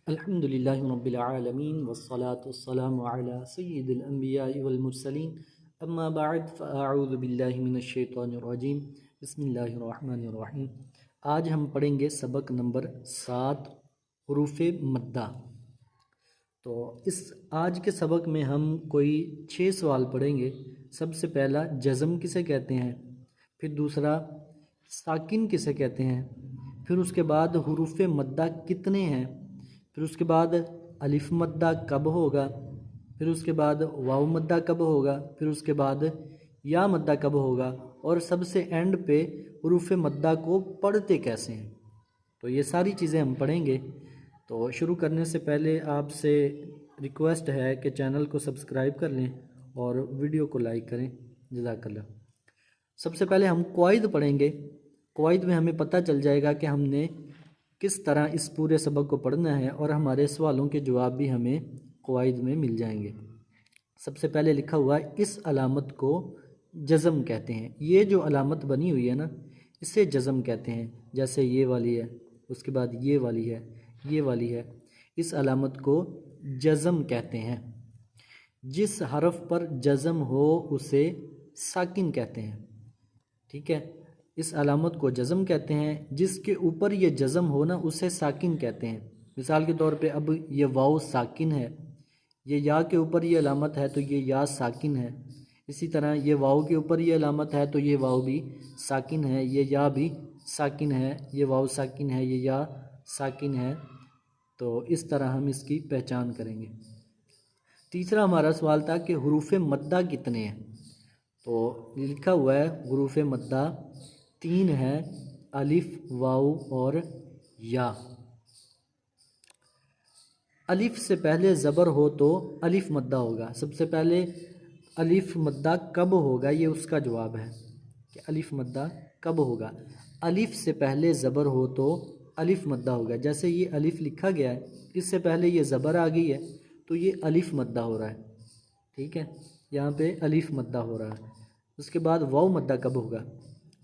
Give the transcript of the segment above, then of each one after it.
الحمدللہ رب العالمین والصلاة والسلام علی سید الانبیاء والمرسلین اما بعد فاعوذ باللہ من الشیطان الرجیم بسم اللہ الرحمن الرحیم۔ آج ہم پڑھیں گے سبق نمبر 7 حروف مدہ۔ تو اس آج کے سبق میں ہم کوئی 6 سوال پڑھیں گے۔ سب سے پہلا جزم کسے کہتے ہیں، پھر دوسرا ساکن کسے کہتے ہیں، پھر اس کے بعد حروف مدہ کتنے ہیں، پھر اس کے بعد الف مدہ کب ہوگا، پھر اس کے بعد واو مدہ کب ہوگا، پھر اس کے بعد یا مدہ کب ہوگا، اور سب سے اینڈ پہ حروف مدہ کو پڑھتے کیسے ہیں۔ تو یہ ساری چیزیں ہم پڑھیں گے۔ تو شروع کرنے سے پہلے آپ سے ریکویسٹ ہے کہ چینل کو سبسکرائب کر لیں اور ویڈیو کو لائک کریں، جزاک اللہ۔ سب سے پہلے ہم قواعد پڑھیں گے۔ قواعد میں ہمیں پتہ چل جائے گا کہ ہم نے کس طرح اس پورے سبق کو پڑھنا ہے، اور ہمارے سوالوں کے جواب بھی ہمیں قواعد میں مل جائیں گے۔ سب سے پہلے لکھا ہوا ہے اس علامت کو جزم کہتے ہیں۔ یہ جو علامت بنی ہوئی ہے نا، اسے جزم کہتے ہیں۔ جیسے یہ والی ہے، اس کے بعد یہ والی ہے، یہ والی ہے، اس علامت کو جزم کہتے ہیں۔ جس حرف پر جزم ہو اسے ساکن کہتے ہیں، ٹھیک ہے۔ اس علامت کو جزم کہتے ہیں۔ جس کے اوپر یہ جزم ہو نا اسے ساکن کہتے ہیں۔ مثال کے طور پہ اب یہ واو ساکن ہے، یہ یا کے اوپر یہ علامت ہے تو یہ یا ساکن ہے۔ اسی طرح یہ واو کے اوپر یہ علامت ہے تو یہ واو بھی ساکن ہے، یہ یا بھی ساکن ہے، یہ واو ساکن ہے، یہ یا ساکن ہے۔ تو اس طرح ہم اس کی پہچان کریں گے۔ تیسرا ہمارا سوال تھا کہ حروف مدہ کتنے ہیں۔ تو لکھا ہوا ہے حروف مدہ 3 ہیں، الف، واو اور یا۔ الف سے پہلے زبر ہو تو الف مدہ ہوگا۔ سب سے پہلے الف مدہ کب ہوگا، یہ اس کا جواب ہے کہ الف مدہ کب ہوگا۔ الف سے پہلے زبر ہو تو الف مدہ ہوگا۔ جیسے یہ الف لکھا گیا ہے، اس سے پہلے یہ زبر آ گئی ہے تو یہ الف مدہ ہو رہا ہے، ٹھیک ہے، یہاں پہ الف مدہ ہو رہا ہے۔ اس کے بعد واو مدہ کب ہوگا۔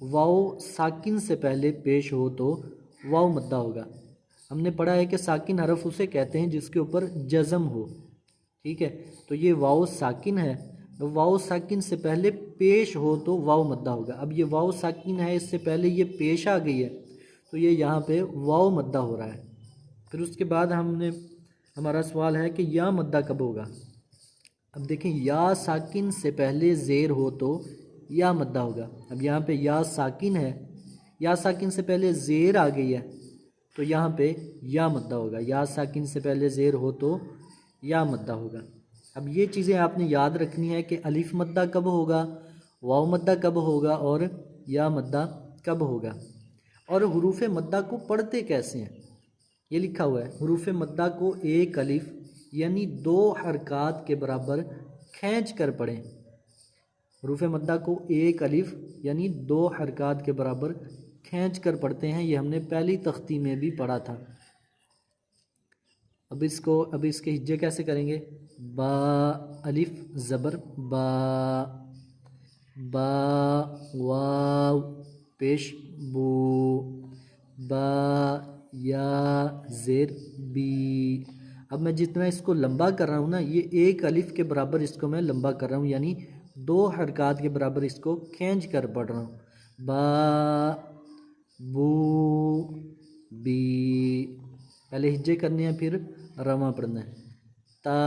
واو ساکن سے پہلے پیش ہو تو واو مدہ ہوگا۔ ہم نے پڑھا ہے کہ ساکن حرف اسے کہتے ہیں جس کے اوپر جزم ہو، ٹھیک ہے۔ تو یہ واو ساکن ہے، واو ساکن سے پہلے پیش ہو تو واو مدہ ہوگا۔ اب یہ واو ساکن ہے، اس سے پہلے یہ پیش آ گئی ہے تو یہ یہاں پہ واو مدہ ہو رہا ہے۔ پھر اس کے بعد ہمارا سوال ہے کہ یا مدہ کب ہوگا۔ اب دیکھیں یا ساکن سے پہلے زیر ہو تو یا مدہ ہوگا۔ اب یہاں پہ یا ساکن ہے، یا ساکن سے پہلے زیر آ گئی ہے تو یہاں پہ یا مدہ ہوگا۔ یا ساکن سے پہلے زیر ہو تو یا مدہ ہوگا۔ اب یہ چیزیں آپ نے یاد رکھنی ہے کہ الف مدہ کب ہوگا، واو مدہ کب ہوگا اور یا مدہ کب ہوگا۔ اور حروف مدہ کو پڑھتے کیسے ہیں، یہ لکھا ہوا ہے حروف مدہ کو ایک الف یعنی 2 حرکات کے برابر کھینچ کر پڑھیں۔ حروف مدہ کو ایک الف یعنی 2 حرکات کے برابر کھینچ کر پڑھتے ہیں۔ یہ ہم نے پہلی تختی میں بھی پڑھا تھا۔ اب اس کے ہجے کیسے کریں گے۔ با الف زبر با، با واو پیش بو، با یا زیر بی۔ اب میں جتنا اس کو لمبا کر رہا ہوں نا، یہ ایک الف کے برابر اس کو میں لمبا کر رہا ہوں، یعنی 2 حرکات کے برابر اس کو کھینچ کر پڑھ رہا ہوں۔ با بو بی، پہلے ہجے کرنے ہیں پھر رواں پڑھنا ہے۔ تا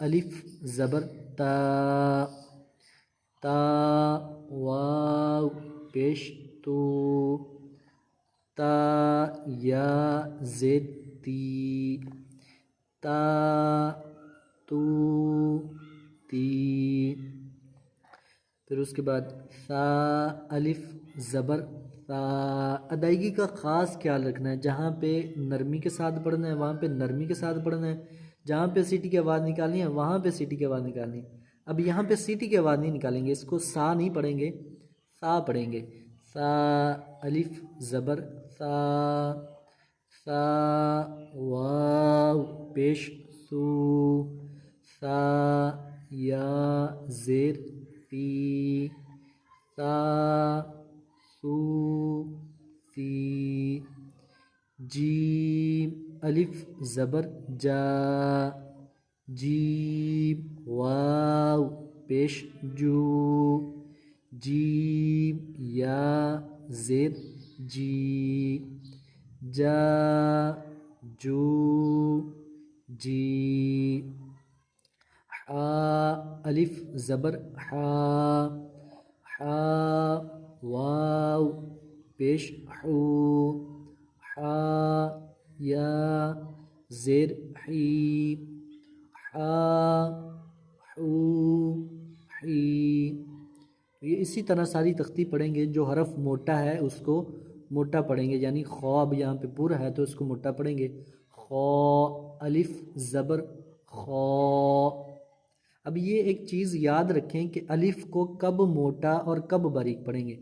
الف زبر تا، تا واو پیش تو، تا یا زید تی، تا تو تی۔ پھر اس کے بعد سا الف زبر سا۔ ادائیگی کا خاص خیال رکھنا ہے، جہاں پہ نرمی کے ساتھ پڑھنا ہے وہاں پہ نرمی کے ساتھ پڑھنا ہے، جہاں پہ سیٹی کی آواز نکالنی ہے وہاں پہ سیٹی کی آواز نکالنی ہے۔ اب یہاں پہ سیٹی کی آواز نہیں نکالیں گے، اس کو سا نہیں پڑھیں گے، سا پڑھیں گے۔ سا الف زبر سا، سا واو پیش سو، سا یا زیر سی، سا سو سی۔ جیم الف الف زبر جا، جیم واو پیش جو، جیم یا زیر جی، جا جو جی، حا الف زبر حا، حا واو پیش حو، حا یا زیر حی، حا حو حی۔ یہ اسی طرح ساری تختی پڑھیں گے، جو حرف موٹا ہے اس کو موٹا پڑھیں گے، یعنی خواب یہاں پہ پورا ہے تو اس کو موٹا پڑھیں گے، خو الف زبر خو۔ اب یہ ایک چیز یاد رکھیں کہ الف کو کب موٹا اور کب باریک پڑھیں گے۔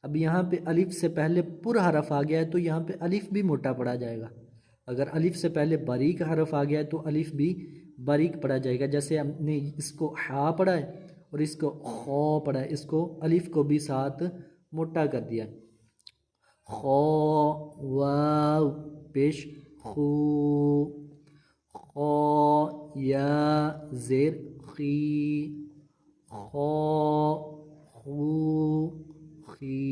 اب یہاں پہ الف سے پہلے پر حرف آ گیا ہے تو یہاں پہ الف بھی موٹا پڑھا جائے گا، اگر الف سے پہلے باریک حرف آ گیا ہے تو الف بھی باریک پڑھا جائے گا، جیسے ہم نے اس کو ہا پڑھا ہے اور اس کو خو پڑھا ہے، اس کو الف کو بھی ساتھ موٹا کر دیا، خو واو پیش خو، خو یا زیر خی، خو خو خی۔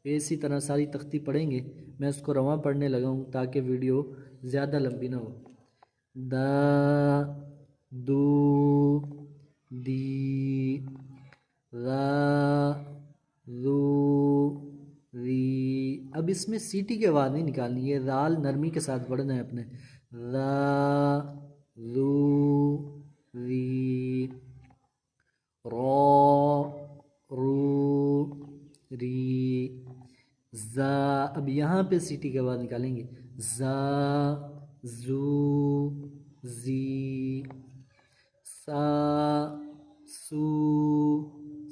اسی طرح ساری تختی پڑھیں گے، میں اس کو رواں پڑھنے لگا ہوں تاکہ ویڈیو زیادہ لمبی نہ ہو۔ دا دو دی، را ذو ری۔ اب اس میں سیٹی کی آواز نہیں نکالنی ہے، رال نرمی کے ساتھ پڑھنا ہے اپنے، را ذو ری، رو رو ری، زا۔ اب یہاں پہ سیٹی کی آواز نکالیں گے، زا زو زی، سا سو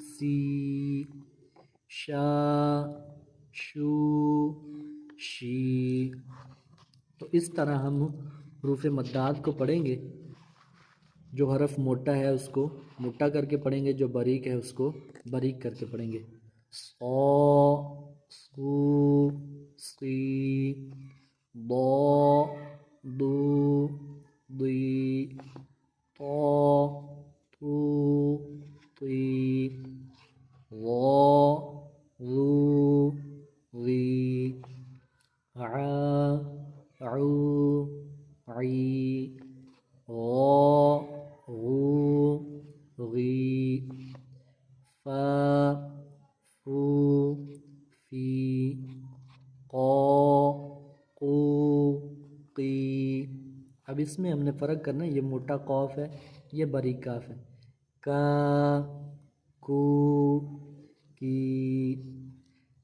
سی، شا شو شی۔ تو اس طرح ہم حروف مدات کو پڑھیں گے، جو حرف موٹا ہے اس کو موٹا کر کے پڑھیں گے، جو باریک ہے اس کو باریک کر کے پڑھیں گے، صو صو صی، ضو ضو ضی، طو طو طی، ظا ظو ظی، ع عو عی، غا غو غی، فا فو فی، قا قو قی۔ اب اس میں ہم نے فرق کرنا ہے، یہ موٹا قاف ہے، یہ باریک کاف ہے، کا کو کی،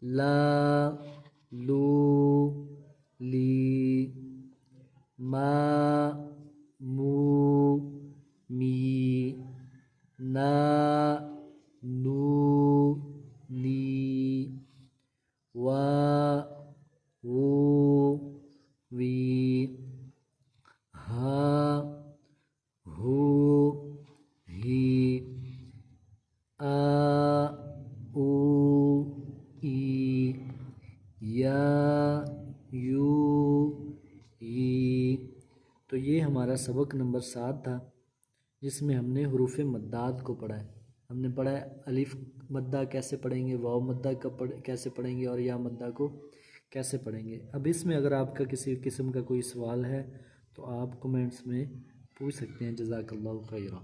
لا لو لی، ما مو می، نا نو نی، وا وو وی، ہا ہو ہی، آ او ای، یا یو ای۔ تو یہ ہمارا سبق نمبر 7 تھا، جس میں ہم نے حروف مدات کو پڑھا ہے۔ ہم نے پڑھا ہے الف مدہ کیسے پڑھیں گے، واو مدہ کیسے پڑھیں گے، اور یا مدہ کو کیسے پڑھیں گے۔ اب اس میں اگر آپ کا کسی قسم کا کوئی سوال ہے تو آپ کومنٹس میں پوچھ سکتے ہیں۔ جزاک اللہ خیرہ۔